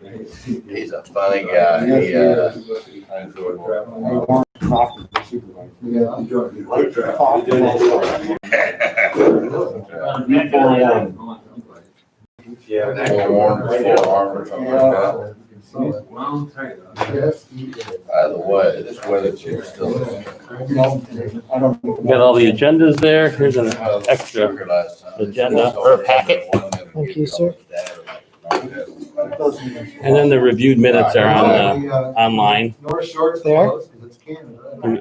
He's a funny guy. I enjoy working with him. Yeah. Forewarned, forearmed or something like that. Either way, this weather chick's still. Got all the agendas there. Here's an extra agenda or a packet. Thank you, sir. And then the reviewed minutes are on online. There?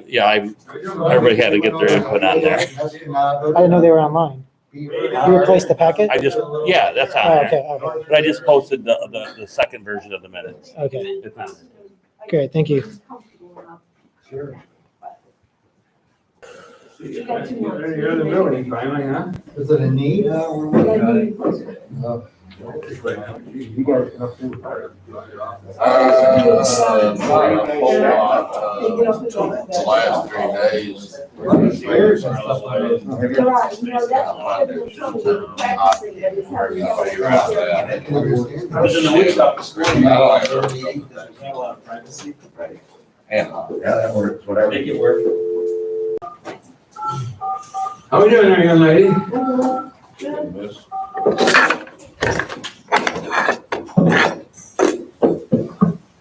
Yeah, everybody had to get their input on there. I didn't know they were online. You replaced the packet? Yeah, that's on Oh, there. okay, But I just posted the second version of the minutes. okay. It's on there. Great, thank you. Is it a need? The last 3 days. I was in the wood shop this morning. Yeah, that works, whatever. Make it work. How we doing there, young lady?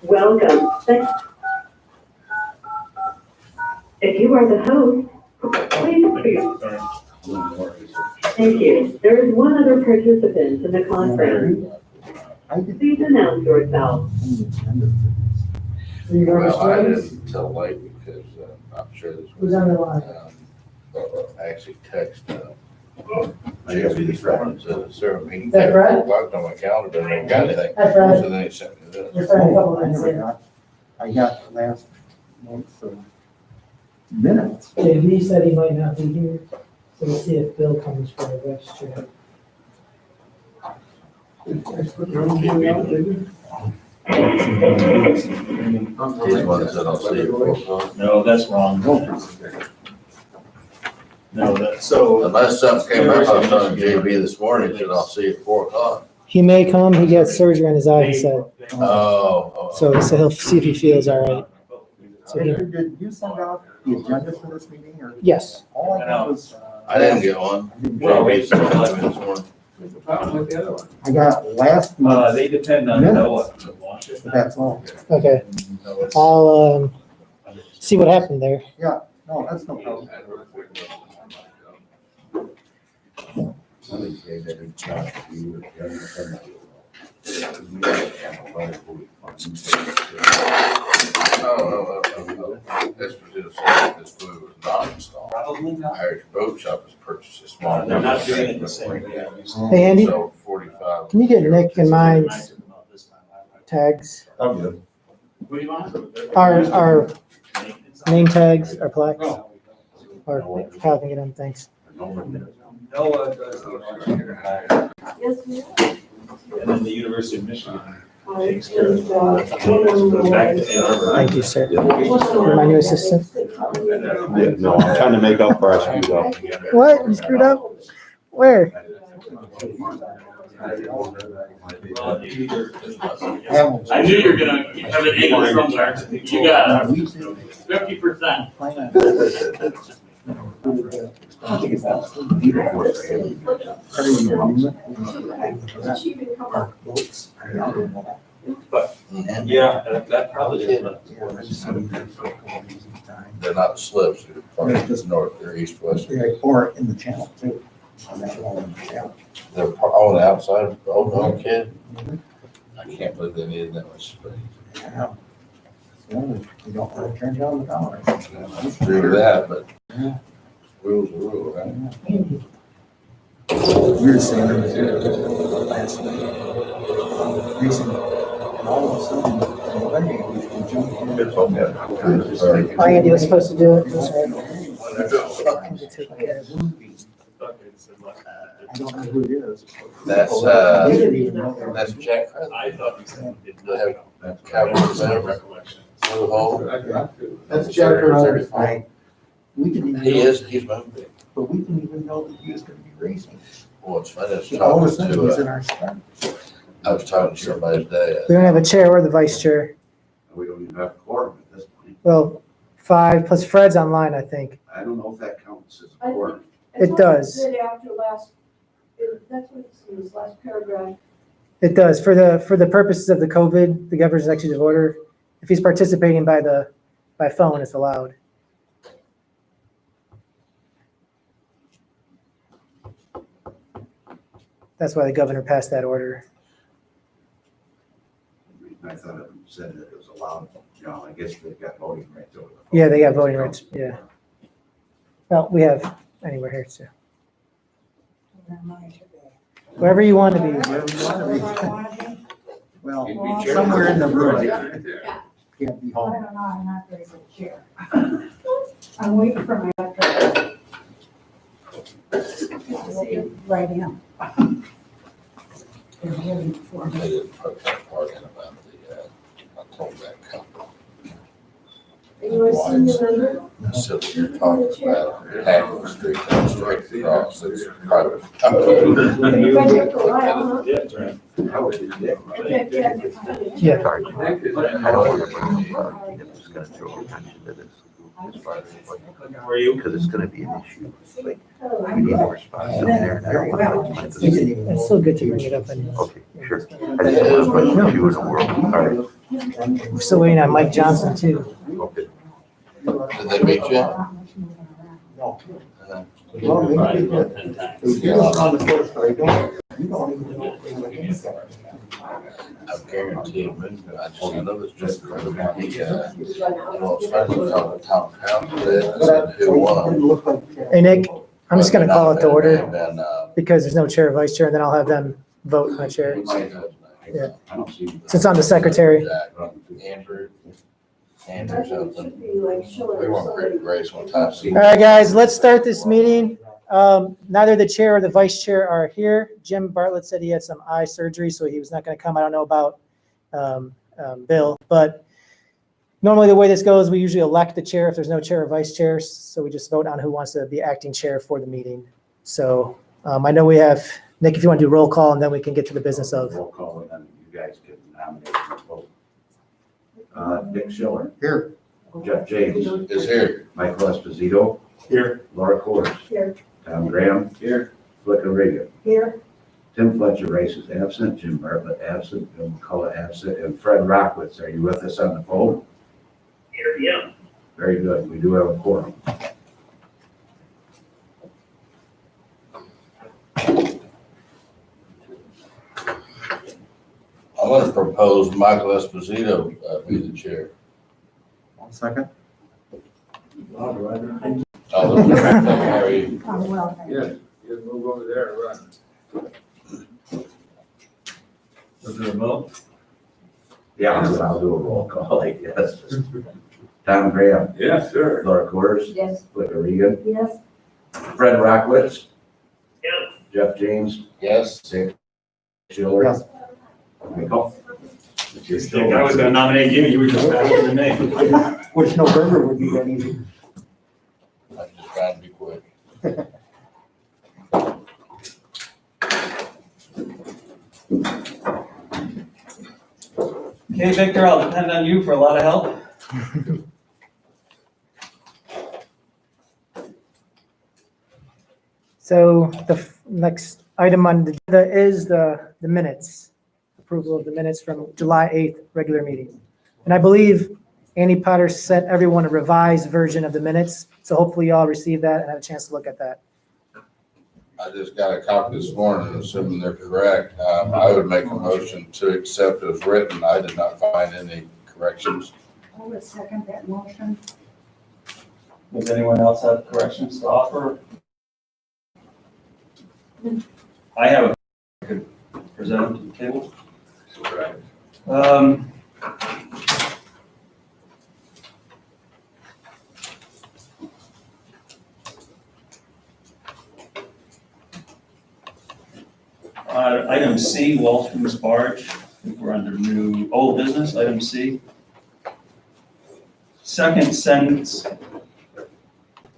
Welcome. If you are the host, please speak. Thank you. There is one other participant in the conference. Please announce yourself. Well, I didn't tell late because I'm sure this was. Who's on the line? I actually texted JB this morning, said, sir, meeting. Is that Brad? 4 o'clock on my calendar, but I never got anything. Hi, Brad. So then he sent me this. We're starting a couple minutes in. I got last month's minutes. JB said he might not be here, so we'll see if Bill comes for the registry. He's the one that said, I'll see you at 4 o'clock. No, that's wrong. No, that's so. Unless something came up, I was telling JB this morning, he said, I'll see you at 4 o'clock. He may come, he got surgery on his eye, he said, Oh. so he'll see if he feels all right. So he, Victor, did you send out the agenda for this meeting or? yes, All I got was. I didn't get one. JB sent it to me this morning. I got last month, They depend on Minutes. Noah. but that's all. okay. I'll, see what happened there. No, that's no problem. Oh. This was just, this food was not installed. Probably not. Irish Boat Shop has purchased a small. They're not doing it the same way. Hey, Andy, So 45. can you get Nick and mine's tags, I'm good. What do you want? our name tags, our plaques? Or Kyle can get them, thanks. Noah does the. Yes, ma'am. And then the University of Michigan takes care of it. Goes back to Ann Arbor. Thank you, sir. You're my new assistant. Yeah, no, I'm trying to make up for our screwed up. What? You screwed up? Where? I knew you were gonna have an angle somewhere. You got it. 50%. Yeah, that probably is. They're not slips, they're part north, they're east, west. Or in the channel too. On that one, yeah. They're on the outside of the old home kid. I can't believe they needed that much space. Yeah. So, you don't want to turn down the dollar. Agree with that, but rules are rules, right? We were saying it was last night. Recently, and all of a sudden, one day we jumped in. Oh, Andy was supposed to do it. That's right. I don't know who it is. That's Jack. I thought you said. They have Cowboys there, Recollection. Blue Hole. That's Jack Certified. We didn't even. He's moving. But we didn't even know that he was gonna be racing. Well, it's funny, I was All of a talking sudden, he's in to our spot. I was talking to somebody's dad. We don't have a chair or the vice chair. We don't even have a quorum at this point. Well, 5 plus Fred's online, I think. I don't know if that counts as a I quorum. think- It does. That's what it said after last, that's what it's in this last paragraph. It does. For the purposes of the COVID, the governor's executive order, if he's participating by phone, it's allowed. That's why the governor passed that order. I thought it said that it was allowed, I guess they've got voting rights over the phone. Yeah, they got voting rights, yeah. Well, we have anywhere here too. Wherever you want to be. Well, somewhere in the room. Can't be I home. don't know, I'm not very good chair. I'm waiting for my electric. Right in. They're waiting for They me. didn't put that part in about I told that couple. Are you a senior member? So you're talking about half the street, that's straight across, it's private. You've been here for a while, huh? Yeah, that's right. I was in there. Yeah. I don't want to, it's just gonna throw attention to this. As far as like, How are you? because it's gonna be an issue. Like, we need a response down there, and I don't want to. It's still good to bring it up anyway. Okay, sure. I just don't want to put you in the world. All right. We're still waiting on Mike Johnson too. Okay. Did they meet you? No. Uh, Well, maybe they did. 10 times. They did it on the first, but I don't, you don't even know if they went in there. I guarantee it, I just know it's just because of the, it's funny, we called the town council, and said who It won. didn't look like. Hey, Nick, I'm just gonna call it to order And, because there's no chair or vice chair, and then I'll have them vote on the chair. Yeah. I don't see. Since I'm the secretary. Andrew I think it something. should be like Schiller We or weren't great somebody. grace one time. All right, guys, let's start this meeting. Neither the chair or the vice chair are here. Jim Bartlett said he had some eye surgery, so he was not going to come. I don't know about Bill, but normally the way this goes, we usually elect the chair if there's no chair or vice chair. So we just vote on who wants to be acting chair for the meeting. So I know we have, Nick, if you want to do roll call, and then we can get to the business of. Roll call, and then you guys can nominate and vote. Dick Schiller. Here. Jeff James. Is here. Michael Esposito. Here. Laura Coors. Here. Tom Graham. Here. Flicka Regan. Here, Tim Fletcher Race is absent. Jim Bartlett absent. Bill McCullough absent. And Fred Rockwitz, are you with us on the phone? Here, yeah. Very good. We do have a quorum. I'm gonna propose Michael Esposito be the chair. One second. All those in favor, how are you? I'm well. thank you. Yes, you move over there and run. Was there a vote? Yeah, I'll do a roll call, I guess. Tom Graham. Yes, sir. Laura Coors. Yes. Flicka Regan. yes, Fred Rockwitz. Yes. Jeff James. Yes, Dick Schiller. Michael. You're still. I was gonna nominate you, you were just asking the name. Which November would be that easy? I'm just trying to be quick. Okay, Victor, I'll depend on you for a lot of help. So the next item on the agenda is the minutes, approval of the minutes from July 8th regular meeting. And I believe Annie Potter sent everyone a revised version of the minutes, so hopefully you all received that and have a chance to look at that. I just got a copy this morning, assuming they're correct. I would make a motion to accept as written. I did not find any corrections. I would second that motion. Does anyone else have corrections to offer? I have a, I could present to the table. Item C, Wallstrom's barge. I think we're under new, old business, item C. Second sentence.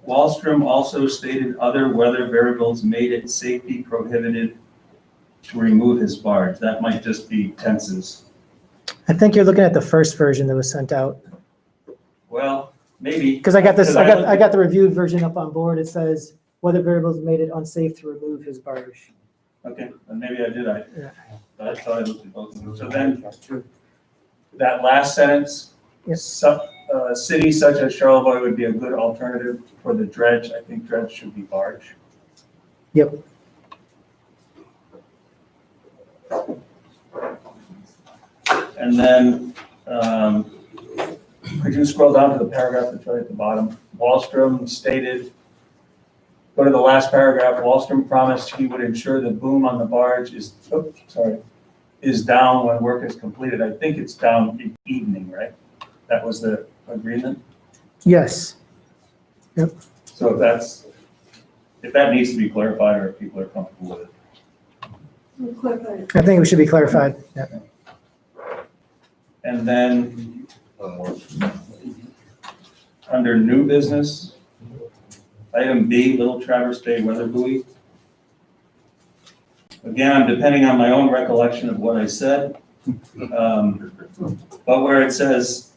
Wallstrom also stated other weather variables made it safety prohibited to remove his barge. That might just be tenses. I think you're looking at the first version that was sent out. Well, maybe. Because I got this, I looked got the reviewed version up on board. It says weather variables made it unsafe to remove his barge. Okay, then maybe I did. Yeah. I thought I looked at both of them. So then, that last sentence, Yep. City such as Charlevoix would be a good alternative for the dredge. I think dredge should be barge. Yep. And then, could you scroll down to the paragraph that's right at the bottom? Wallstrom stated, go to the last paragraph, Wallstrom promised he would ensure the boom on the barge is down when work is completed. I think it's down in evening, right? That was the agreement? Yes. So if that needs to be clarified or if people are comfortable with it. We'll clarify it. I think it should be clarified. Yeah. And then under new business, item B, Little Traverse Bay weather buoy. Again, I'm depending on my own recollection of what I said. But where it says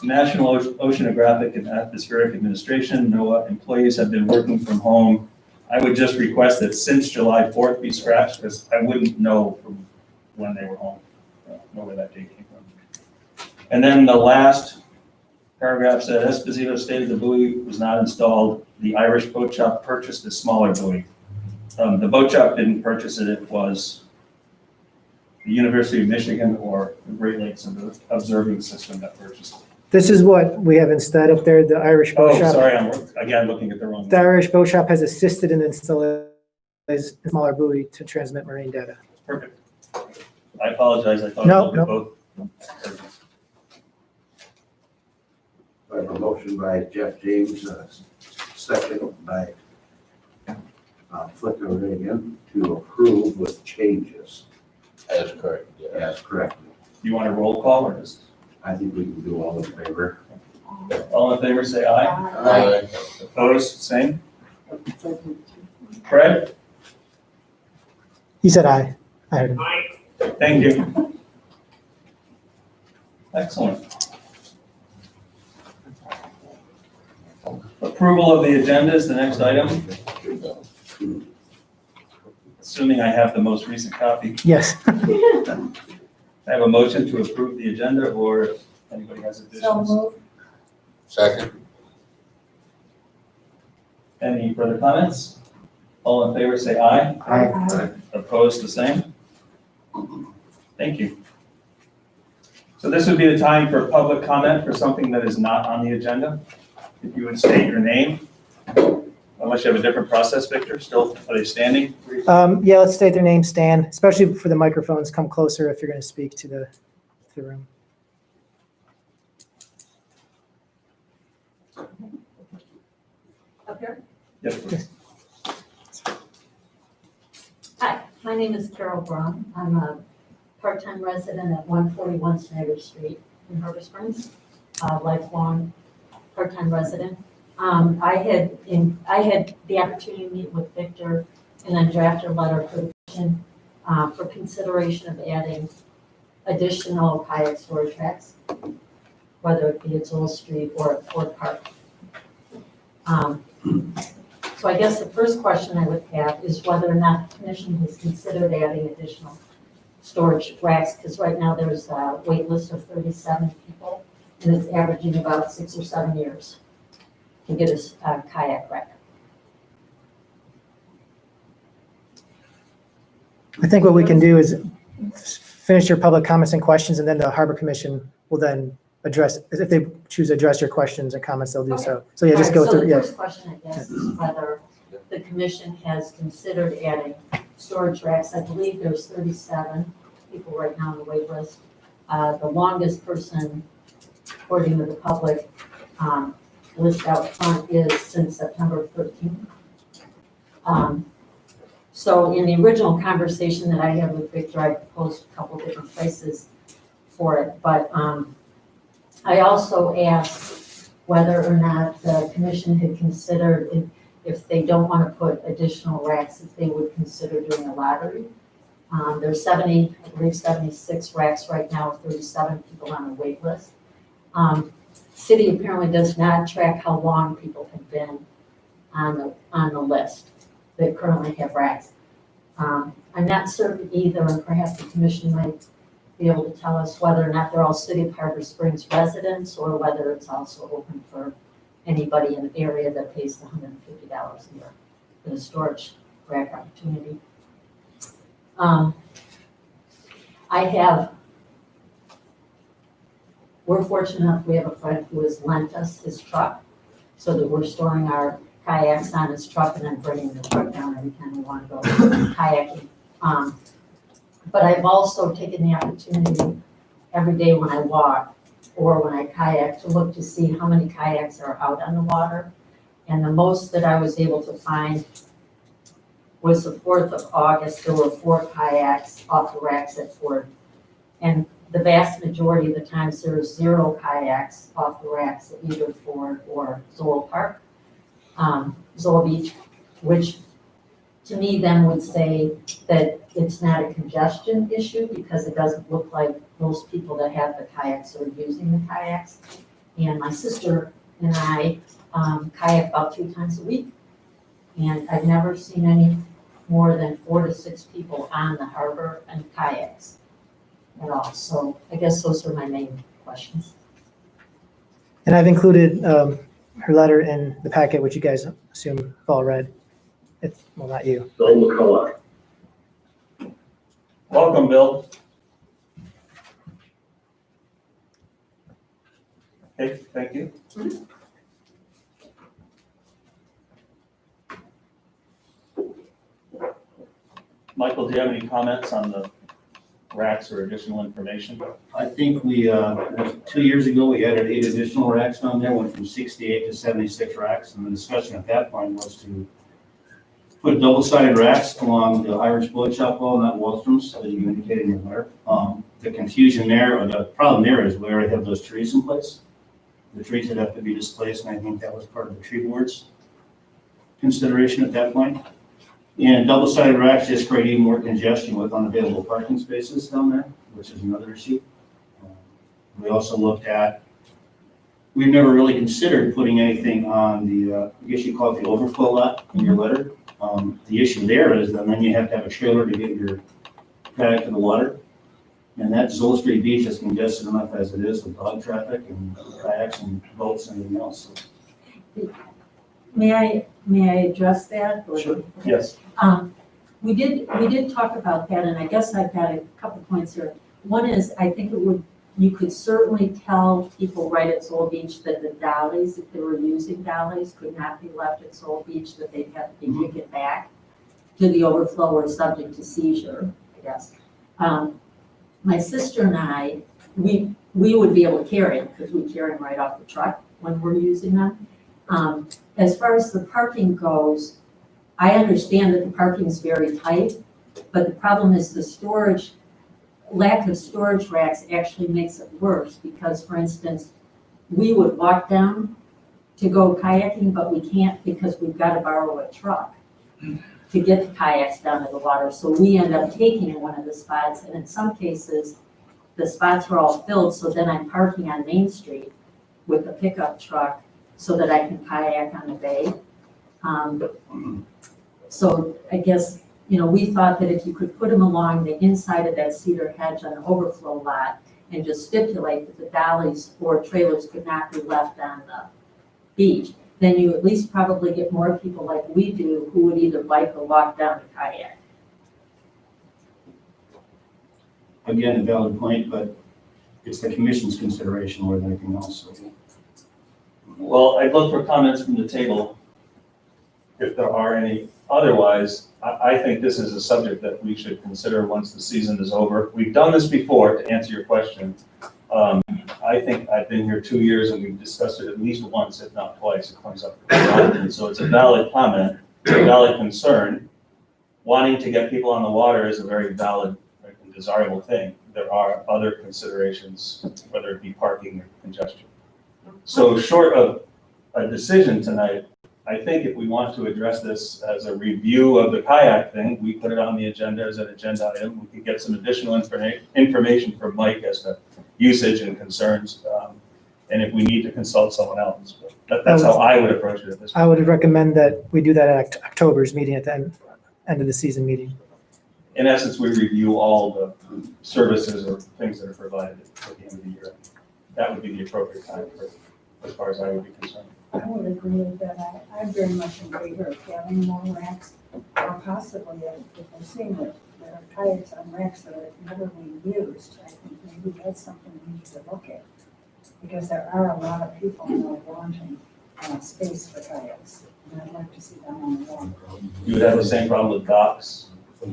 National Oceanographic and Atmospheric Administration, NOAA, employees have been working from home. I would just request that since July 4th be scratched because I wouldn't know from when they were home. I don't know where that date came from. And then the last paragraph said Esposito stated the buoy was not installed. The Irish Boat Shop purchased a smaller buoy. The boat shop didn't purchase it. It was the University of Michigan or the Great Lakes Observing System that purchased it. This is what we have instead up there, the Irish Boat Oh, Shop. sorry, I'm again looking at the wrong. The Irish Boat Shop has assisted in installing a smaller buoy to transmit marine data. Perfect. I apologize. I thought I No, looked at both. I have a motion by Jeff James, second by Flicker Reagan to approve with changes That's correct, yeah. as corrected. You want a roll call or just, I think we can do all in favor. all in favor, say aye. Aye. Opposed, same. Fred? He said aye. I heard him. Thank you. Excellent. Approval of the agenda is the next item, assuming I have the most recent copy. Yes. I have a motion to approve the agenda, or if anybody has So additions. move. Second. Any further comments? All in favor, say aye. Aye. Opposed, the same? Thank you. So this would be the time for public comment for something that is not on the agenda. If you would state your name, unless you have a different process, Victor, still, are they standing? Yeah, let's state their name, Stan, especially for the microphones. Come closer if you're going to speak to the room. Up here? Yes, please. Hi, my name is Carol Braun. I'm a part-time resident at 141 Snyder Street in Harbor Springs, a lifelong part-time resident. I had the opportunity to meet with Victor and then draft a letter for the commission for consideration of adding additional kayak storage racks, whether it be at Zoll Street or at Ford Park. So I guess the first question I would have is whether or not the commission has considered adding additional storage racks, because right now there's a wait list of 37 people, and it's averaging about 6 or 7 years to get a kayak rack. I think what we can do is finish your public comments and questions, and then the Harbor Commission will then address, if they choose to address your questions and comments, they'll do so. So yeah, just All go right, through, So the yeah. first question, I guess, is whether the commission has considered adding storage racks. I believe there's 37 people right now on the wait list. The longest person, according to the public, list out front is since September 13th. So in the original conversation that I had with Victor, I proposed a couple different places for it, but I also asked whether or not the commission had considered if they don't want to put additional racks, if they would consider doing a lottery There's 70, I believe 76 racks right now, 37 people on the wait list. City apparently does not track how long people have been on the list that currently have racks. I'm not certain either, and perhaps the commission might be able to tell us whether or not they're all City of Harbor Springs residents or whether it's also open for anybody in the area that pays the $150 a year for the storage rack opportunity. We're fortunate enough, we have a friend who has lent us his truck so that we're storing our kayaks on his truck and then bringing the truck down every time we want to go kayaking. But I've also taken the opportunity every day when I walk or when I kayak to look to see how many kayaks are out on the water. And the most that I was able to find was the 4th of August. There were 4 kayaks off the racks at Ford. And the vast majority of the times there are 0 kayaks off the racks at either Ford or Zoll Park, Zoll Beach, which to me then would say that it's not a congestion issue because it doesn't look like most people that have the kayaks are using the kayaks. And my sister and I kayak about 2 times a week. And I've never seen any more than 4 to 6 people on the harbor and kayaks at all. So I guess those are my main questions. And I've included her letter in the packet, which you guys assume have all read. Well, not you. Bill McCullough. Welcome, Bill. Okay, thank you. Michael, do you have any comments on the racks or additional information? I think we, 2 years ago, we added 8 additional racks on there, went from 68 to 76 racks. And the discussion at that point was to put double-sided racks along the Irish Boat Shop wall, not Wallstrom's, as you indicated in your letter. The confusion there, or the problem there is we already have those trees in place. The trees would have to be displaced, and I think that was part of the tree board's consideration at that point. And double-sided racks just create even more congestion with unavailable parking spaces down there, which is another issue. We also looked at, we've never really considered putting anything on the, I guess you call it the overflow lot in your letter. The issue there is that then you have to have a trailer to get your kayak to the water. And that Zoll Street Beach is congested enough as it is with dog traffic and kayaks and boats and everything else. May I address that? Or- Sure. Yes. We did talk about that, and I guess I've got a couple points here. One is, I think you could certainly tell people right at Zoll Beach that the dollies, if they were using dollies, could not be left at Zoll Beach, that they'd have to be taken back to the overflow or subject to seizure, I guess. My sister and I, we would be able to carry them because we carry them right off the truck when we're using them. As far as the parking goes, I understand that the parking is very tight, but the problem is the lack of storage racks actually makes it worse because, for instance, we would walk down to go kayaking, but we can't because we've got to borrow a truck to get the kayaks down to the water. So we end up taking one of the spots, and in some cases, the spots are all filled, so then I'm parking on Main Street with a pickup truck so that I can kayak on the bay. So I guess, we thought that if you could put them along the inside of that cedar hedge on the overflow lot and just stipulate that the dollies or trailers could not be left on the beach, then you at least probably get more people like we do who would either bike or walk down to kayak. Again, a valid point, but it's the commission's consideration more than anything else. So. Well, I'd look for comments from the table if there are any. Otherwise, I think this is a subject that we should consider once the season is over. We've done this before, to answer your question. I think I've been here 2 years and we've discussed it at least once, if not twice. It comes up quite often. So it's a valid comment, it's a valid concern. Wanting to get people on the water is a very valid and desirable thing. There are other considerations, whether it be parking or congestion. So short of a decision tonight, I think if we want to address this as a review of the kayak thing, we put it on the agenda as an agenda item. We could get some additional information from Mike as to usage and concerns. And if we need to consult someone else, but that's how I would approach it at this point. I would recommend that we do that at October's meeting, at the end of the season meeting. In essence, we review all the services or things that are provided at the end of the year. That would be the appropriate time for, as far as I would be concerned. I would agree with that. I'm very much in favor of having more racks, or possibly if I'm seeing that there are kayaks on racks that are never being used, I think maybe that's something we need to look at. Because there are a lot of people who are wanting space for kayaks, and I'd like to see them on the water. You would have the same problem with docks.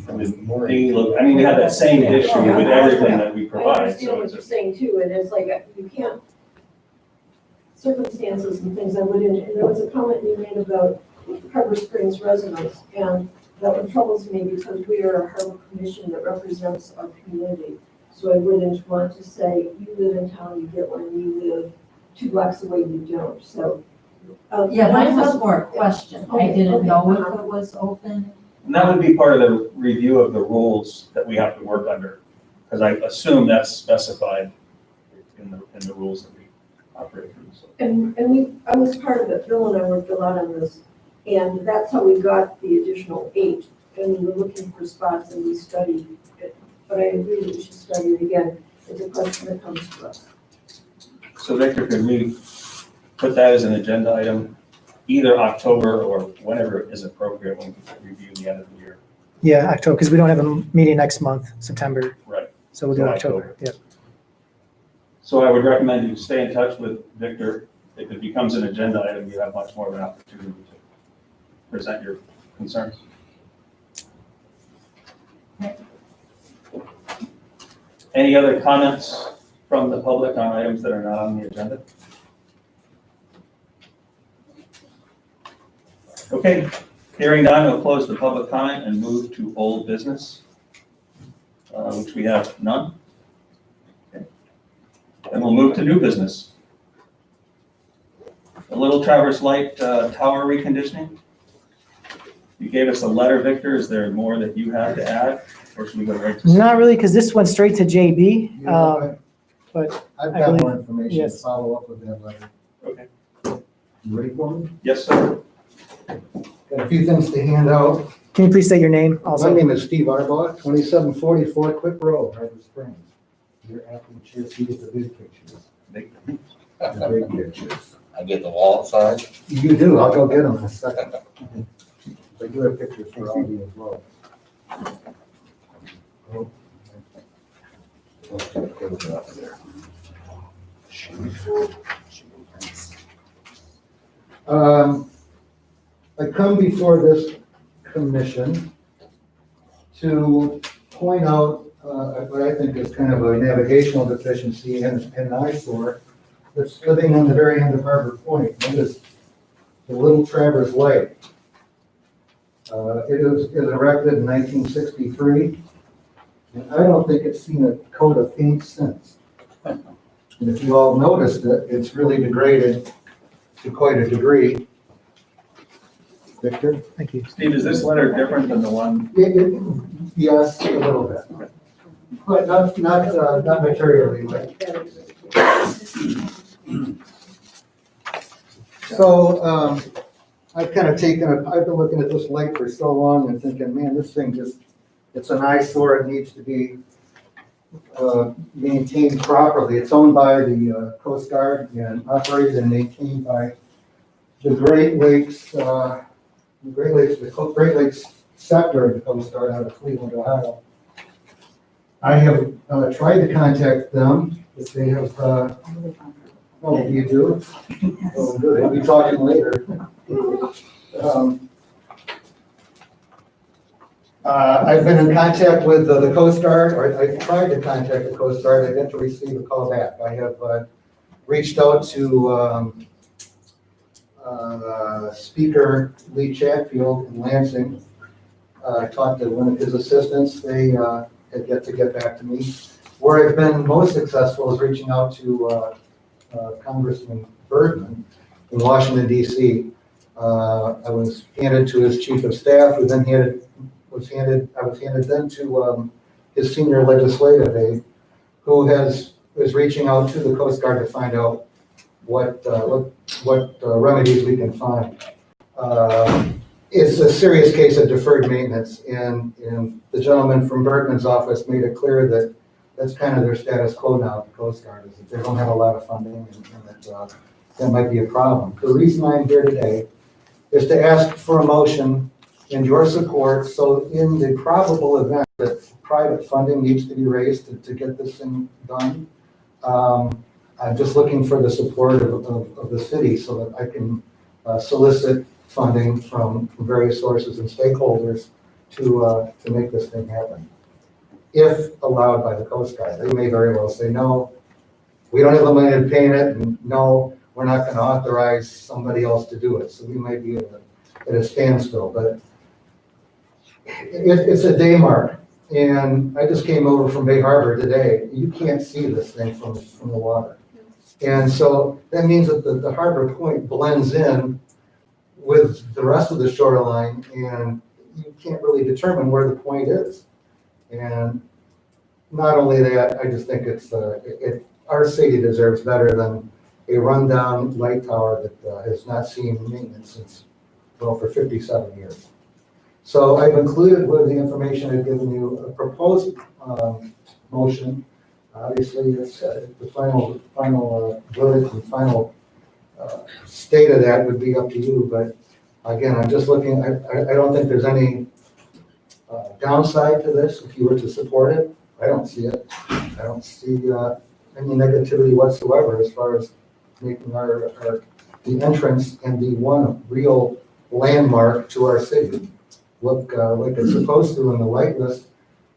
I mean, we have that same issue with everything that we I provide, understand so what it's you're saying too, and it's like, you can't, circumstances and things I wouldn't, and there was a comment you made about Harbor Springs residents, and that one troubles me because we are a harbor commission that represents our community. So I wouldn't want to say, you live in town, you get one, you live 2 blocks away, you don't, so. Yeah, mine was more a question. I didn't know if it was open. And that would be part of the review of the rules that we have to work under, because I assume that's specified in the rules that we operate through. So. And I was part of it, Bill and I worked a lot on this, and that's how we got the additional 8. And we were looking for spots and we studied it, but I agree that we should study it again. It's a question that comes to us. So Victor, could we put that as an agenda item, either October or whenever is appropriate when we review the end of the year? Yeah, October, because we don't have a meeting next month, September. Right. So we'll do So October, yeah. So I would recommend you stay in touch with Victor. If it becomes an agenda item, you have much more of an opportunity to present your concerns. Any other comments from the public on items that are not on the agenda? Okay, hearing none, we'll close the public comment and move to old business, which we have none. Okay. Then we'll move to new business. The Little Traverse Light Tower reconditioning. You gave us a letter, Victor. Is there more that you have to add, or should we go right to? Not really, because this went straight to JB, but I've I got believe- more information to yes. follow up with that letter. Okay. You ready for me? Yes, sir. Got a few things to hand out. can you please state your name My also? name is Steve Arbaugh, 2744 Quick Road, Harbor Springs. You're acting chair, so you get the big pictures. The big pictures. I get the wall size. You do, I'll go get them in a second. I do have pictures for all of you as well. I come before this commission to point out what I think is kind of a navigational deficiency and an eyesore that's living on the very end of Harbor Point. That is the Little Traverse Light. It was erected in 1963, and I don't think it's seen a coat of paint since. And if you all noticed it, it's really degraded to quite a degree. Victor? Thank you. Steve, is this letter different than the one? Yes, a little bit. But not materially. So, I've kind of I've been looking at this light for so long and thinking, man, this thing it's an eyesore. It needs to be maintained properly. It's owned by the Coast Guard and operated and maintained by the Great Lakes sector of the Coast Guard out of Cleveland, Ohio. I have tried to contact them, if they have, oh, you do? Oh, good, we'll be talking later. I've been in contact with the Coast Guard, or I tried to contact the Coast Guard. I got to receive a call back. I have reached out to Speaker Lee Chatfield in Lansing. I talked to one of his assistants. They had yet to get back to me. Where I've been most successful is reaching out to Congressman Bergman in Washington, D.C. I was handed to his chief of staff, who then I was handed then to his senior legislative aide, who is reaching out to the Coast Guard to find out what remedies we can find. It's a serious case of deferred maintenance, and the gentleman from Bergman's office made it clear that that's kind of their status quo now, the Coast Guard, is that they don't have a lot of funding, and that might be a problem. The reason I'm here today is to ask for a motion and your support, so in the probable event that private funding needs to be raised to get this thing done, I'm just looking for the support of the city so that I can solicit funding from various sources and stakeholders to make this thing happen. If allowed by the Coast Guard, they may very well say, no, we don't have the money to paint it, and no, we're not going to authorize somebody else to do it. So we might be at a standstill, but it's a day mark. And I just came over from Bay Harbor today. You can't see this thing from the water. And so that means that the harbor point blends in with the rest of the shoreline, and you can't really determine where the point is. And not only that, I just think our city deserves better than a rundown light tower that has not seen maintenance since, well, for 57 years. So I've included with the information I've given you a proposed motion. Obviously, it's the final verdict and final state of that would be up to you. But again, I'm just looking. I don't think there's any downside to this if you were to support it. I don't see it. I don't see any negativity whatsoever as far as making the entrance and the one real landmark to our city look like it's supposed to in the light list.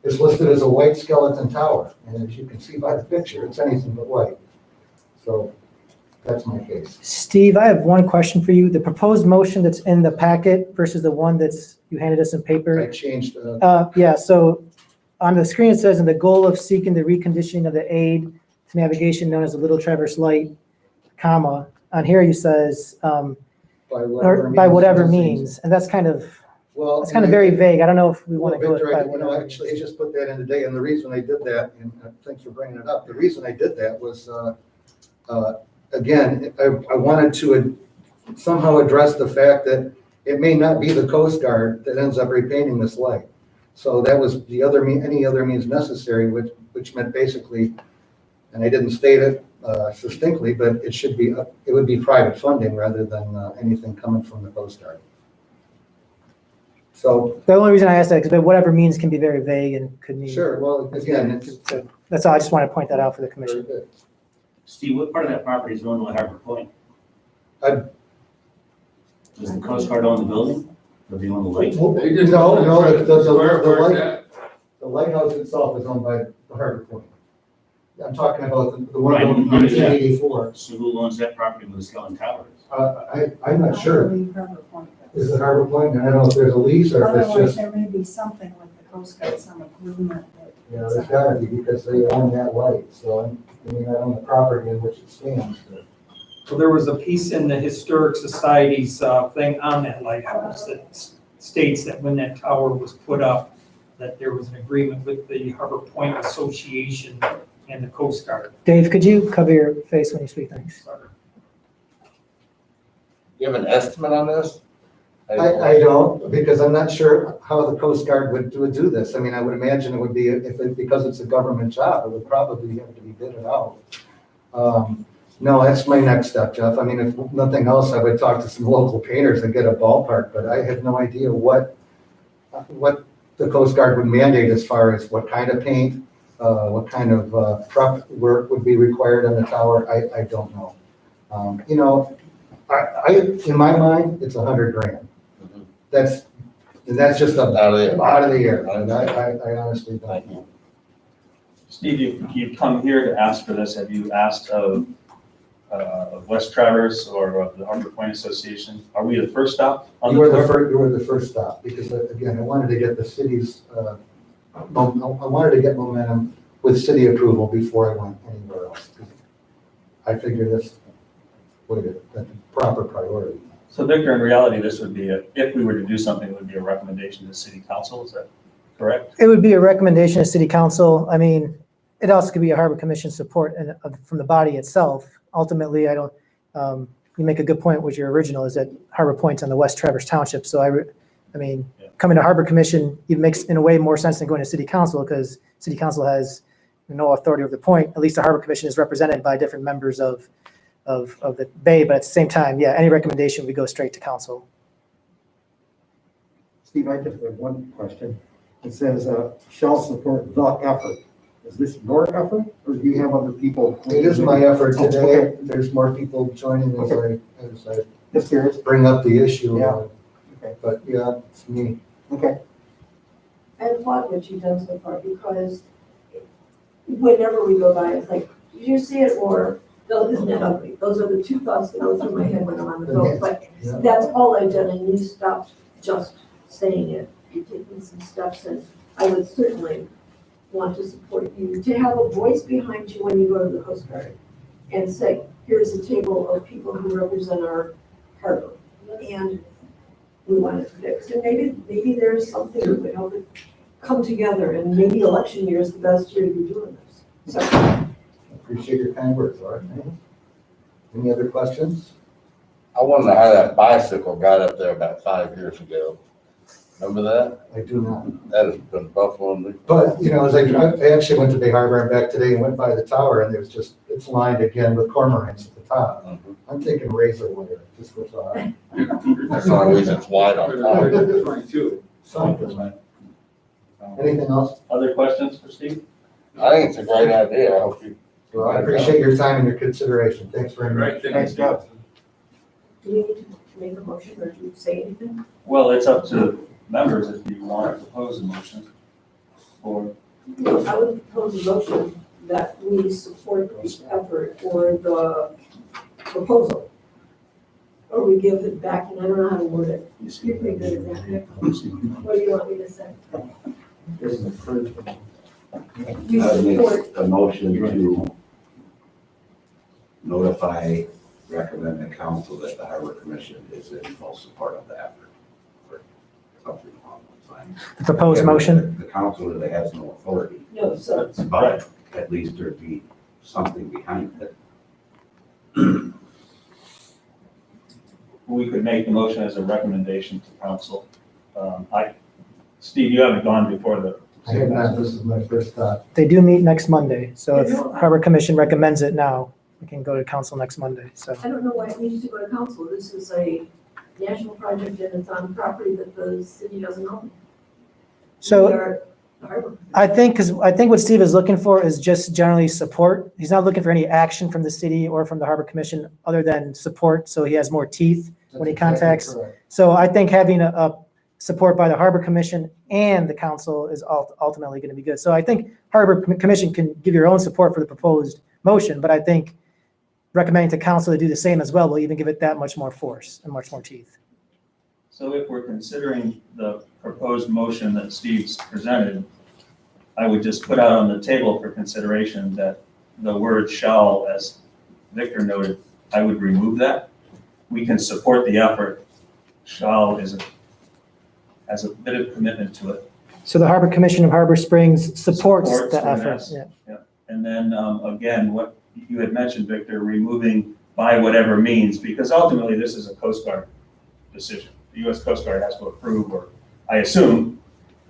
It's listed as a white skeleton tower, and as you can see by the picture, it's anything but white. So that's my case. Steve, I have one question for you. The proposed motion that's in the packet versus the one that's you handed us in paper. I changed. Yeah, so on the screen it says, in the goal of seeking the reconditioning of the aid to navigation known as the Little Traverse Light, comma, on here you says, by whatever means, and that's kind of, well, it's kind of very vague. I don't know if we want to go Victor, by I whatever. actually, I just put that in today, and the reason I did that, and thanks for bringing it up, the reason I did that was, again, I wanted to somehow address the fact that it may not be the Coast Guard that ends up repainting this light. So that was any other means necessary, which meant basically, and I didn't state it succinctly, but it would be private funding rather than anything coming from the Coast Guard. So The only reason I asked that is because whatever means can be very vague and could mean. sure, well, again, So that's all. I just want to point that out for the very commission. good. Steve, what part of that property is owned by Harbor Point? I- Does the Coast Guard own the building? Or do they own the light? No, the lighthouse itself is owned by the Harbor Point. I'm talking about the one Right, in 1984. So who owns that property with the skeleton towers? I'm not sure. Harbor Point does. Is it Harbor Point? And I don't know if there's a lease or if it's Otherwise, just, there may be something with the Coast Guard, some agreement that. you know, there's gotta be because they own that light. So I mean, I own the property in which it stands. But So there was a piece in the Historic Society's thing on that lighthouse that states that when that tower was put up, that there was an agreement with the Harbor Point Association and the Coast Guard. Dave, could you cover your face when you speak? Thanks. You have an estimate on this? I don't, because I'm not sure how the Coast Guard would do this. I mean, I would imagine it would be, because it's a government job, it would probably have to be bidded out. No, that's my next step, Jeff. I mean, if nothing else, I would talk to some local painters and get a ballpark, but I have no idea what the Coast Guard would mandate as far as what kind of paint, what kind of prep work would be required on the tower. I don't know. You know, in my mind, it's $100,000. That's just out of the air. And I honestly don't know. Steve, you've come here to ask for this. Have you asked of West Traverse or of the Harbor Point Association? Are we the first stop on You the were tour? you were the first stop, because again, I wanted to get the city's, I wanted to get momentum with city approval before I went anywhere else. I figured that's the proper priority. So Victor, in reality, this would be if we were to do something, it would be a recommendation to the city council, is that correct? It would be a recommendation to city council. I mean, it also could be a harbor commission support and from the body itself. Ultimately, I don't, you make a good point with your original is that Harbor Point's on the West Traverse Township. So I mean, coming to harbor commission, it makes in a way more sense than going to city council because city council has no authority over the point. At least the harbor commission is represented by different members of the bay, but at the same time, yeah, any recommendation, we go straight to council. Steve, I just have one question. It says, shall support the effort. Is this your effort or do you have other people? It is my effort today. There's more people joining as I just curious. Bring up the issue. Yeah. Okay. But yeah, it's me. Okay. I applaud what you've done so far because whenever we go by, it's like, did you see it? Or, no, isn't that ugly? Those are the two thoughts that go through my head when I'm on the phone. But that's all I've done, and you stopped just saying it. You're taking some steps, and I would certainly want to support you, to have a voice behind you when you go to the Coast Guard and say, here's a table of people who represent our harbor, and we want it fixed. And maybe there's something that would help it come together, and maybe election year is the best year to be doing this. So. Appreciate your kind words, Laura. Any other questions? I wonder how that bicycle got up there about 5 years ago. Remember that? I do not. That has been buffaloing me. But, you know, as I actually went to Bay Harbor and back today and went by the tower and there's just, it's lined again with cormorants at the top. I'm thinking razor wire, just for thought. That's the only reason it's wide on top. That's right, too. Anything else? Other questions for Steve? I think it's a great idea. I hope you. Well, I appreciate your time and your consideration. Thanks very much. Right, thanks, Do we need to make a motion or do you say anything? Well, it's up to members if you want to propose a motion. Or, I would propose a motion that we support the effort or the proposal. Or we give it back, and I don't know how to word it. You're pretty good at that. What do you want me to say? We support, A motion to notify, recommend the council that the Harbor Commission is in full support of the effort. Or something along those lines. The proposed motion? The council really has no authority, no, so, but at least there'd be something behind it. we could make the motion as a recommendation to council. Steve, you haven't gone before the. I have not, this is my first thought. They do meet next Monday, so if harbor commission recommends it now, we can go to council next Monday, so. I don't know why it needs to go to council. This is a national project and it's on property that the city doesn't own. So. We are the harbor. I think what Steve is looking for is just generally support. He's not looking for any action from the city or from the harbor commission other than support, so he has more teeth when he contacts. So I think having a support by the harbor commission and the council is ultimately going to be good. So I think harbor commission can give your own support for the proposed motion, but I think recommending to council to do the same as well will even give it that much more force and much more teeth. So if we're considering the proposed motion that Steve's presented, I would just put out on the table for consideration that the word shall, as Victor noted, I would remove that. We can support the effort. Shall has a bit of commitment to it. So the Harbor Commission of Harbor Springs supports the effort. Yeah. And then again, what you had mentioned, Victor, removing by whatever means, because ultimately this is a Coast Guard decision. The U.S. Coast Guard has to approve, or I assume,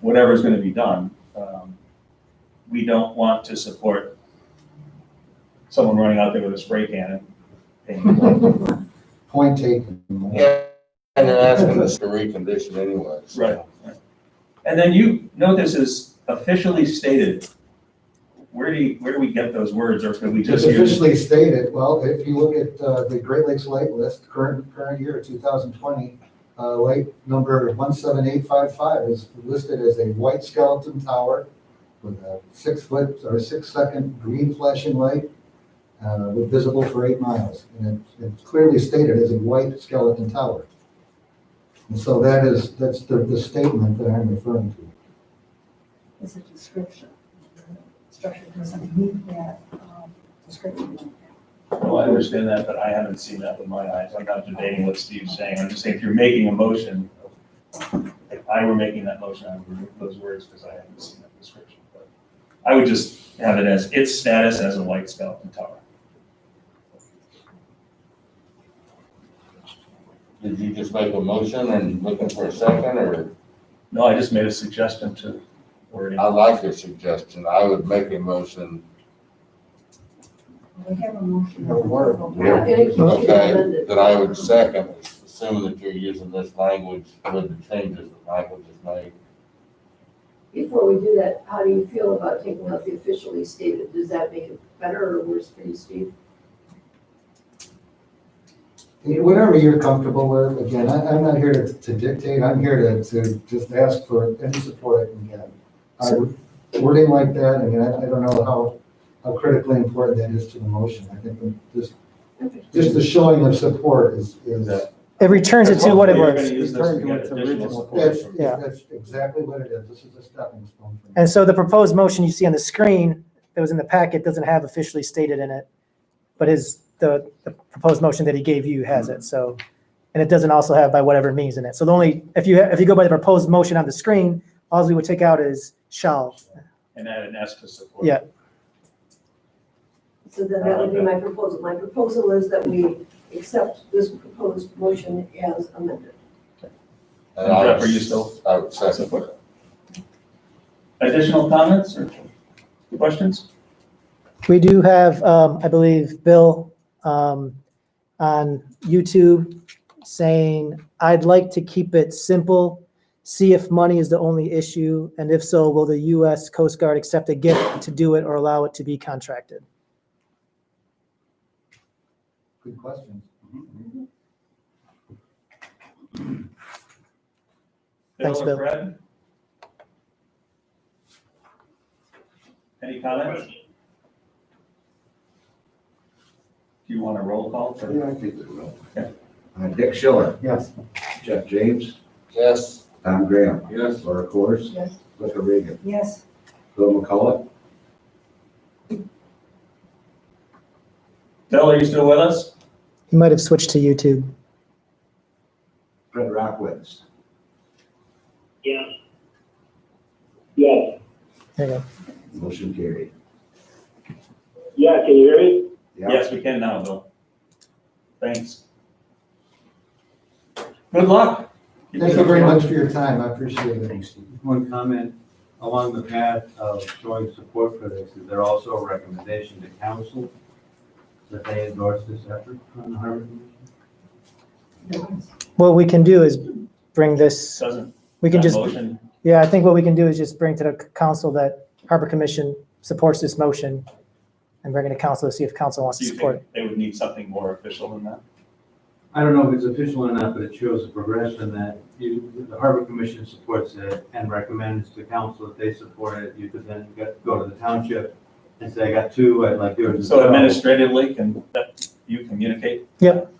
whatever is going to be done. We don't want to support someone running out there with a spray can and Point taken. Yeah, and they're asking us to recondition anyway. So. Right. And then you note this is officially stated. Where do we get those words, or could we just It's use? officially stated, well, if you look at the Great Lakes Light List, current year, 2020, light number 17855 is listed as a white skeleton tower with a 6 foot or 6 second green flashing light, visible for 8 miles. And it's clearly stated as a white skeleton tower. And so that's the statement that I'm referring to. It's a description. Structure doesn't meet that description. Well, No, I understand that, but I haven't seen that with my eyes. I'm not debating what Steve's saying. I'm just saying, if you're making a motion, if I were making that motion, I would remove those words because I haven't seen that description. But I would just have it as its status as a light skeleton tower. Did you just make a motion and looking for a second, or? No, I just made a suggestion to wording. I like your suggestion. I would make a motion. We have a motion. Yeah. Okay, that I would second, assuming that you're using this language with the changes the language is made. Before we do that, how do you feel about taking out the officially stated? Does that make it better or worse for you, Steve? Whatever you're comfortable with, again, I'm not here to dictate, I'm here to just ask for any support I can get. Wording like that, I mean, I don't know how critically important that is to the motion. I think just the showing of support is. It returns it to what it Hopefully was. you're gonna use this to get additional support from- That's exactly what it is. This is a stepping stone. for me. And so the proposed motion you see on the screen that was in the packet doesn't have officially stated in it, but the proposed motion that he gave you has it, so, and it doesn't also have by whatever it means in it. So the only, if you go by the proposed motion on the screen, all we would take out is shall. And add an S to support. Yeah. So then that would be my proposal. My proposal is that we accept this proposed motion as amended. And I Jeff, would- are you still I would second. support? Additional comments or questions? We do have, I believe, Bill on YouTube saying, I'd like to keep it simple, see if money is the only issue, and if so, will the U.S. Coast Guard accept a gift to do it or allow it to be contracted? Good question. Thanks, Bill Bill. or Fred? Any comments? Do you want a roll call for? Yeah, I think we will. Okay. Dick Schiller, Yes. Jeff James, Yes. Tom Graham. Yes. Laura Course. Yes. Rebecca Reagan. Yes, Bill McCullough. Bill, are you still with us? He might have switched to YouTube. Fred Rockwitz. Yes. Yes. There you go. Motion carried. Yeah, can you hear me? Yeah. Yes, we can now, Bill. Thanks. Good luck. Thank you very much for your time. I appreciate it. Thanks, Steve. One comment, along the path of showing support for this, is there also a recommendation to council that they endorse this effort on the Harbor Commission? What we can do is bring this, Doesn't we can that just, motion, yeah, I think what we can do is just bring to the council that Harbor Commission supports this motion and bring it to council to see if council wants do to you support it. think they would need something more official than that? I don't know if it's official or not, but it shows a progression that the Harbor Commission supports it and recommends to council that they support it. You could then go to the township and say, I got two, I'd like yours. as So well." administratively, can that you communicate? Yep.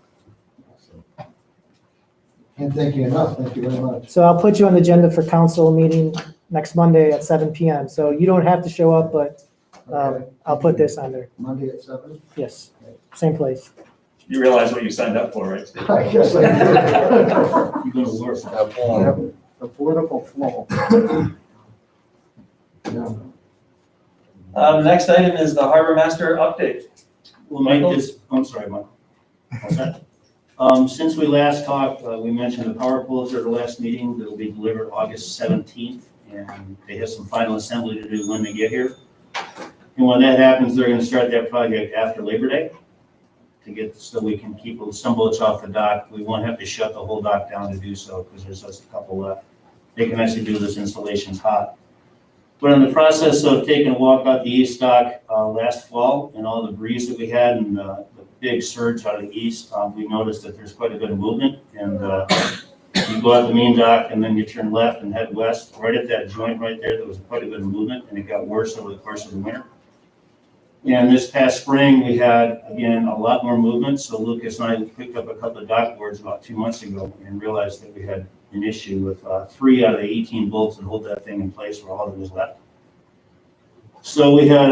Can't thank you enough. Thank you very much. So I'll put you on the agenda for council meeting next Monday at 7 PM. So you don't have to show up, but Okay. I'll put this on there. Monday at 7? Yes, same place. You realize what you signed up for, right, Steve? I guess I did. You go to work. Step one. The political flow. Yeah. Next item is the Harbor Master update. We'll make this, I'm sorry, Michael. What's that? Since we last talked, we mentioned the power poles at the last meeting, that'll be delivered August 17th, and they have some final assembly to do when they get here. And when that happens, they're gonna start that project after Labor Day to get, so we can keep some boats off the dock. We won't have to shut the whole dock down to do so, because there's just a couple left. They can actually do this installations hot. But in the process of taking a walk out the east dock last fall, and all the breeze that we had and the big surge out of the east, we noticed that there's quite a bit of movement. And you go out the main dock and then you turn left and head west. Right at that joint right there was quite a bit of movement, and it got worse over the course of the winter. And this past spring, we had, again, a lot more movement. So Lucas and I picked up a couple of dock boards about 2 months ago and realized that we had an issue with 3 out of the 18 bolts that hold that thing in place were all that was left. So we had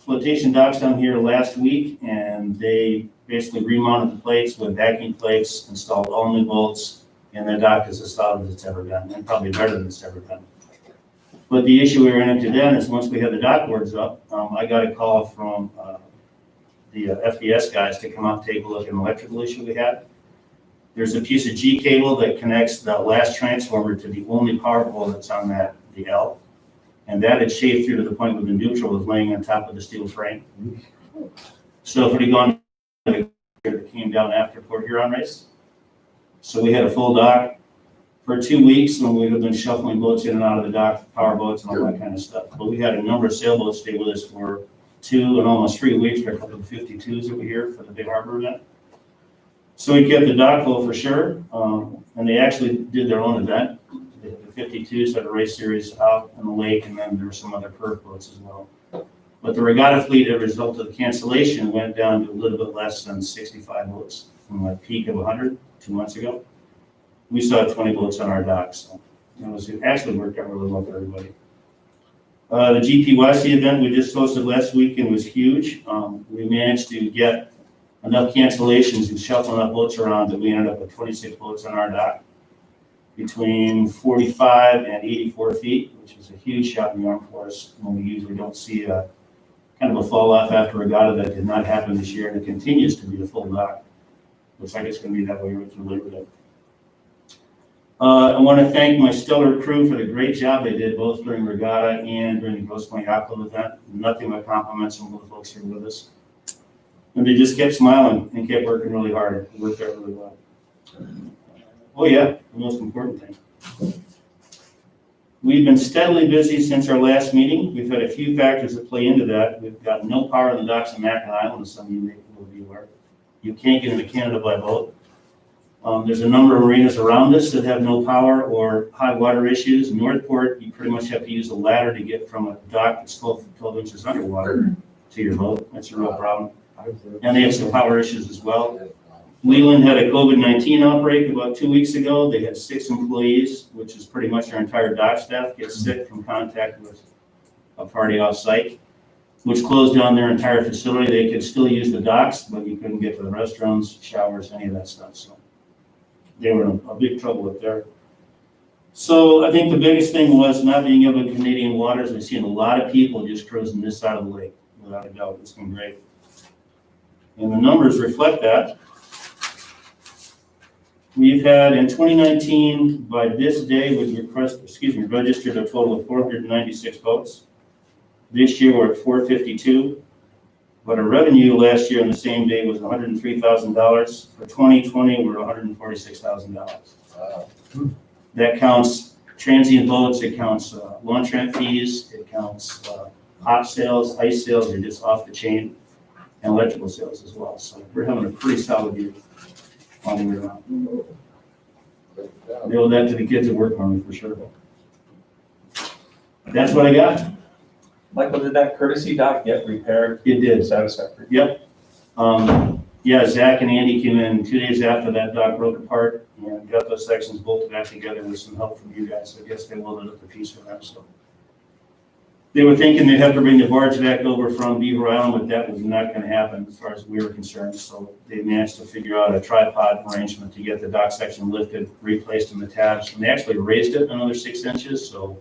flotation docks down here last week, and they basically remounted the plates with backing plates, installed all new bolts, and the dock is as solid as it's ever been, and probably better than it's ever been. But the issue we ran into then is once we had the dock boards up, I got a call from the FDS guys to come out and take a look at an electrical issue we had. There's a piece of G cable that connects the last transformer to the only power pole that's on the L. And that had shaved through to the point where the neutral was laying on top of the steel frame. So if it had gone, it came down after Port Huron race. So we had a full dock for 2 weeks, and we would have been shuffling boats in and out of the dock, power boats and all that kind of stuff. But we had a number of sailboats stay with us for 2 and almost 3 weeks for a couple of 52s that were here for the big harbor event. So we kept the dock full for sure, and they actually did their own event. The 52s had a race series out in the lake, and then there were some other curve boats as well. But the regatta fleet, as a result of the cancellation, went down to a little bit less than 65 boats from a peak of 100 2 months ago. We saw 20 boats on our docks, so it actually worked out really well for everybody. The GPYC event we just hosted last weekend was huge. We managed to get enough cancellations and shuffling up boats around that we ended up with 26 boats on our dock between 45 and 84 feet, which is a huge shot in the arm for us when we usually don't see a kind of a fall off after regatta. That did not happen this year, and it continues to be a full dock. Looks like it's going to be that way right through Labor Day. I want to thank my stellar crew for the great job they did both during regatta and during the Grosse Pointe Yacht Club event. Nothing but compliments from all the folks here with us. And they just kept smiling and kept working really hard. It worked out really well. Oh yeah, the most important thing. We've been steadily busy since our last meeting. We've had a few factors that play into that. We've got no power on the docks of Mackinac Island, as some of you will be aware. You can't get into Canada by boat. There's a number of marinas around us that have no power or high water issues. Northport, you pretty much have to use a ladder to get from a dock that's 12 inches underwater to your boat. That's a real problem. And they have some power issues as well. Leland had a COVID-19 outbreak about 2 weeks ago. They had 6 employees, which is pretty much our entire dock staff, get sick from contact with a party off-site, which closed down their entire facility. They could still use the docks, but you couldn't get to the restrooms, showers, any of that stuff. So they were in a big trouble with there. So I think the biggest thing was not being able to Canadian waters. We've seen a lot of people just cruising this side of the lake, without a doubt. It's been great. And the numbers reflect that. We've had in 2019, by this day, registered a total of 496 boats. This year we're at 452, but our revenue last year on the same day was $103,000. For 2020, we're $146,000. That counts transient boats, it counts launch ramp fees, it counts hot sales, ice sales are just off the chain, and electrical sales as well. So we're having a pretty solid year all the way around. I owe that to the kids that work for me for sure. That's what I got. Michael, did that courtesy dock get repaired? It did. Satisfactory? Yep. Yeah, Zach and Andy came in 2 days after that dock broke apart and got those sections bolted back together with some help from you guys. So I guess they welded up the piece for that. So they were thinking they'd have to bring the barge back over from Beaver Island, but that was not going to happen as far as we were concerned. So they managed to figure out a tripod arrangement to get the dock section lifted, replaced in the tabs, and they actually raised it another 6 inches. So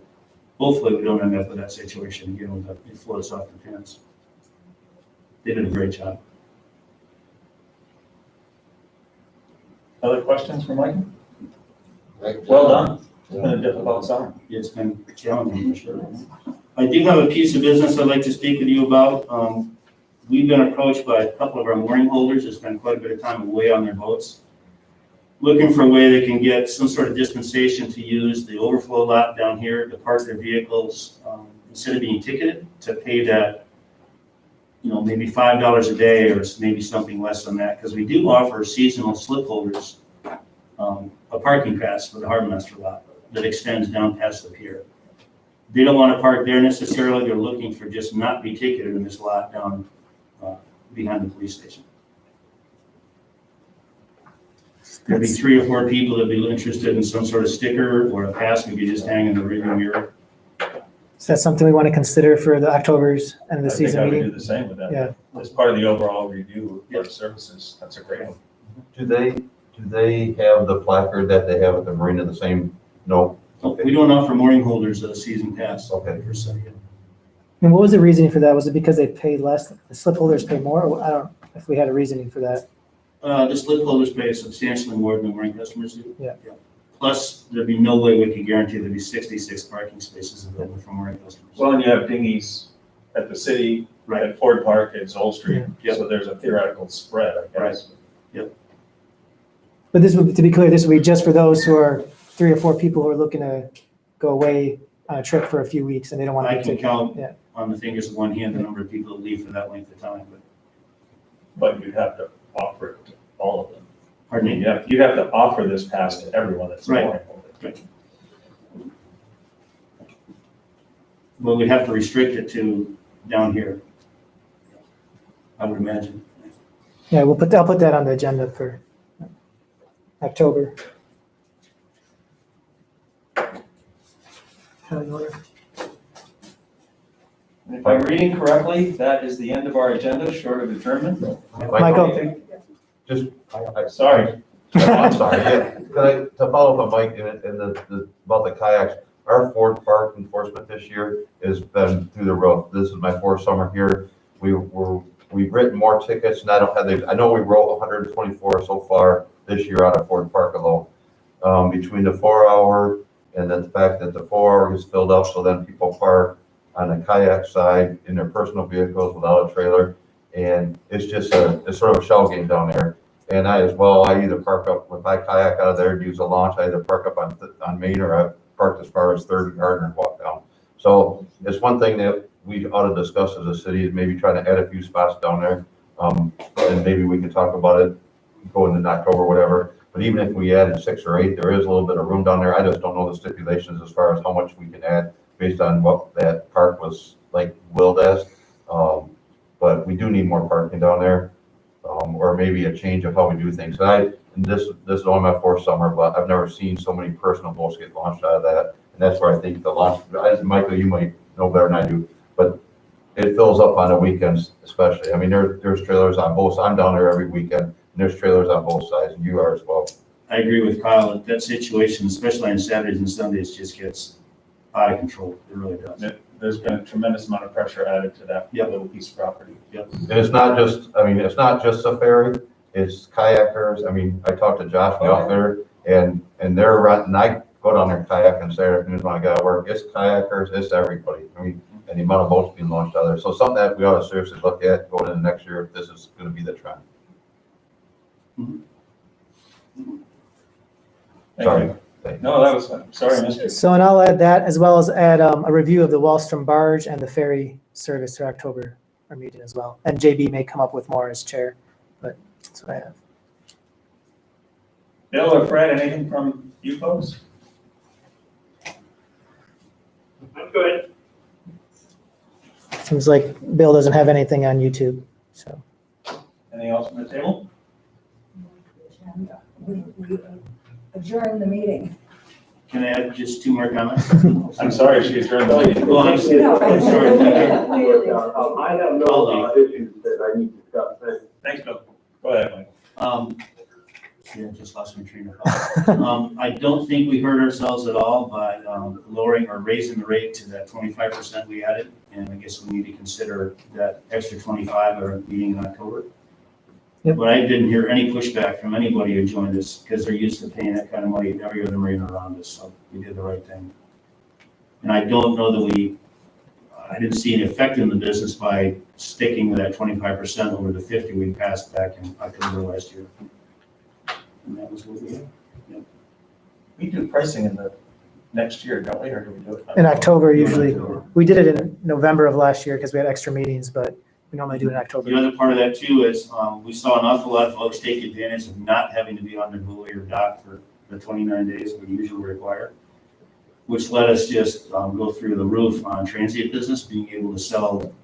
hopefully we don't end up with that situation again with it floats off the pins. They did a great job. Other questions for Michael? Well done. It's been a difficult summer. It's been challenging for sure. I do have a piece of business I'd like to speak with you about. We've been approached by a couple of our mooring holders that spend quite a bit of time away on their boats, looking for a way they can get some sort of dispensation to use the overflow lot down here to park their vehicles instead of being ticketed, to pay that, maybe $5 a day or maybe something less than that, because we do offer seasonal slip holders a parking pass for the harbor master lot that extends down past the pier. They don't want to park there necessarily. They're looking for just not be ticketed in this lot down behind the police station. There'd be 3 or 4 people that'd be interested in some sort of sticker or a pass we could just hang in the rearview mirror. Is that something we want to consider for the October's and the I think season I would do meeting? the same with that. Yeah. As part of the overall review of our services, that's a great one. Do they have the placard that they have at the marina the same? No? We don't offer mooring holders a season pass. Okay. Per se. And what was the reasoning for that? Was it because they pay less, the slip holders pay more? Or I don't know if we had a reasoning for that. The slip holders pay substantially more than the mooring customers do. Yeah. Plus, there'd be no way we could guarantee there'd be 66 parking spaces available for mooring customers. Well, and you have dinghies at the city, at Ford Park, at Zoll Street, so there's a theoretical spread, I guess. But this would, to be clear, this would be just for those who are 3 or 4 people who are looking to go away on a trip for a few weeks and they don't want to. I can count Yeah. on the fingers of one hand the number of people that leave for that length of time, but. But you'd have to offer it to all of them. Pardon me? You'd have to offer this pass to everyone that's Right. mooring. Right. But we'd have to restrict it to down here. I would imagine. Yeah, I'll put that on the agenda for October. If I'm reading correctly, that is the end of our agenda, short of adjournment. Michael? Sorry. I'm sorry. Yeah. To follow up on Mike and about the kayaks, our Ford Park enforcement this year has been through the roof. This is my 4th summer here. We've written more tickets and I know we wrote 124 so far this year out of Ford Park alone. Between the 4-hour and then the fact that the 4-hour is filled up, so then people park on the kayak side in their personal vehicles without a trailer. And it's just it's sort of a shell game down there. And I either park up, if I kayak out of there and use a launch, I either park up on Main or I parked as far as 3rd and Gardner and walk down. So it's one thing that we ought to discuss as a city is maybe trying to add a few spots down there. And maybe we can talk about it going into October, whatever. But even if we added 6 or 8, there is a little bit of room down there. I just don't know the stipulations as far as how much we can add based on what that park was like willed as. But we do need more parking down there. Or maybe a change of how we do things. And this is only my 4th summer, but I've never seen so many personal boats get launched out of that. And that's where I think the launch, Michael, you might know better than I do, but it fills up on the weekends especially. I mean, there's trailers on both. I'm down there every weekend, and there's trailers on both sides, and you are as well. I agree with Kyle that situation, especially on Saturdays and Sundays, just gets out of control. It really does. There's been a tremendous amount of pressure added to that little piece of property. And it's not just a ferry, it's kayakers. I mean, I talked to Josh, the outfitter, and they're running, I go down there and kayak on Saturday afternoons when I got to work. It's kayakers, it's everybody. I mean, and the amount of boats being launched out there. So something that we ought to seriously look at going into next year if this is going to be the trend. Sorry. No, that was, sorry, Mr. So, and I'll add that as well as add a review of the Wallstrom barge and the ferry service for October, our meeting as well. And JB may come up with more as chair, but that's what I have. Bill or Fred, anything from you folks? I'm good. Seems like Bill doesn't have anything on YouTube, so. Anything else from the table? We adjourn the meeting. Can I add just 2 more comments? I'm sorry, she adjourned the meeting. Well, I'm sorry. I have no issues that I need to discuss. Thanks, Bill. Go ahead, Mike. Yeah, just lost my train of thought. I don't think we hurt ourselves at all by lowering or raising the rate to that 25% we added. And I guess we need to consider that extra 25 at our meeting in October. Yep. But I didn't hear any pushback from anybody who joined us because they're used to paying that kind of money every other marina around us. So we did the right thing. And I don't know that I didn't see any effect in the business by sticking with that 25% over the 50 we passed back in October last year. And that was what we did. Yep. We do pricing in the next year, don't we, or do we do it? In October, usually. We did it in November of last year because we had extra meetings, but we normally do it in October. The other part of that too is we saw an awful lot of folks take advantage of not having to be on their buoy or dock for the 29 days we usually require, which let us just go through the roof on transient business, being able to sell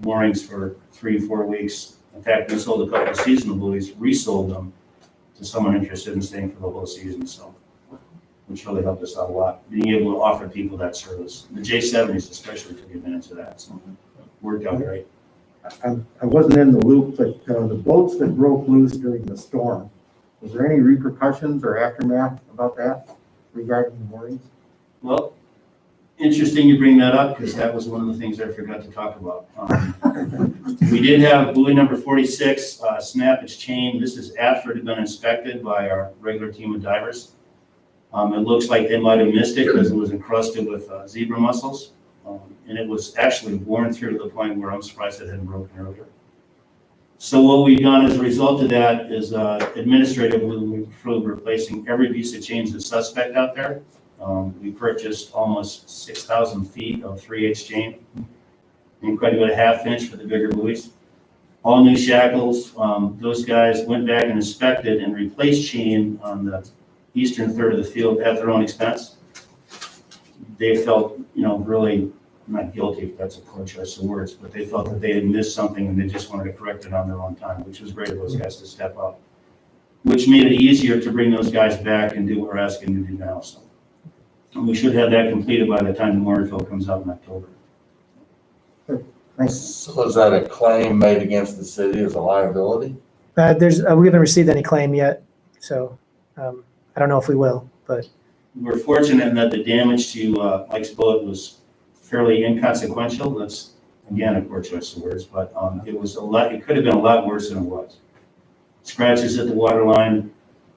moorings for 3-4 weeks. In fact, we sold a couple of seasonal buoys, resold them to someone interested in staying for the whole season. So which really helped us out a lot, being able to offer people that service. The J70s especially took advantage of that, so it worked out great. I wasn't in the loop, but the boats that broke loose during the storm, was there any repercussions or aftermath about that regarding the moorings? Well, interesting you bring that up, because that was one of the things I forgot to talk about. We did have buoy number 46 snap its chain. This is after it had been inspected by our regular team of divers. It looks like they might have missed it because it was encrusted with zebra mussels. And it was actually worn through to the point where I'm surprised it hadn't broken earlier. So what we've done as a result of that is administratively, we're replacing every piece of chains that's suspect out there. We purchased almost 6,000 feet of 3/8 chain and quite a bit of 1/2 inch for the bigger buoys. All new shackles. Those guys went back and inspected and replaced chain on the eastern third of the field at their own expense. They felt, really not guilty, if that's a poor choice of words, but they felt that they had missed something and they just wanted to correct it on their own time, which was great of those guys to step up, which made it easier to bring those guys back and do what we're asking them to do now. So and we should have that completed by the time the mooring fill comes out in October. So is that a claim made against the city as a liability? We haven't received any claim yet, so I don't know if we will, but. We're fortunate in that the damage to Mike's boat was fairly inconsequential. That's, again, a poor choice of words, but it could have been a lot worse than it was. Scratches at the waterline,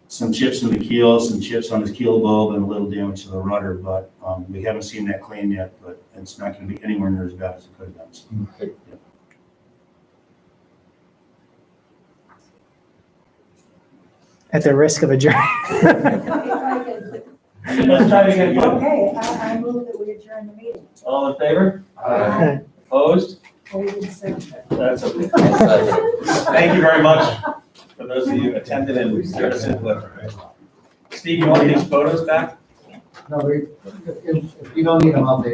some chips in the keel, some chips on the keel bulb, and a little damage to the rudder, but we haven't seen that claim yet, but it's not going to be anywhere near as bad as it could have been. So, yeah. At the risk of adjourning. Let's try it again. Okay, I move that we adjourn the meeting. All in favor? Aye. Opposed? Oh, we didn't say that. That's okay. Thank you very much for those of you who attended and gave us input. Steve, you want these photos back? No, if you don't need them, I'll take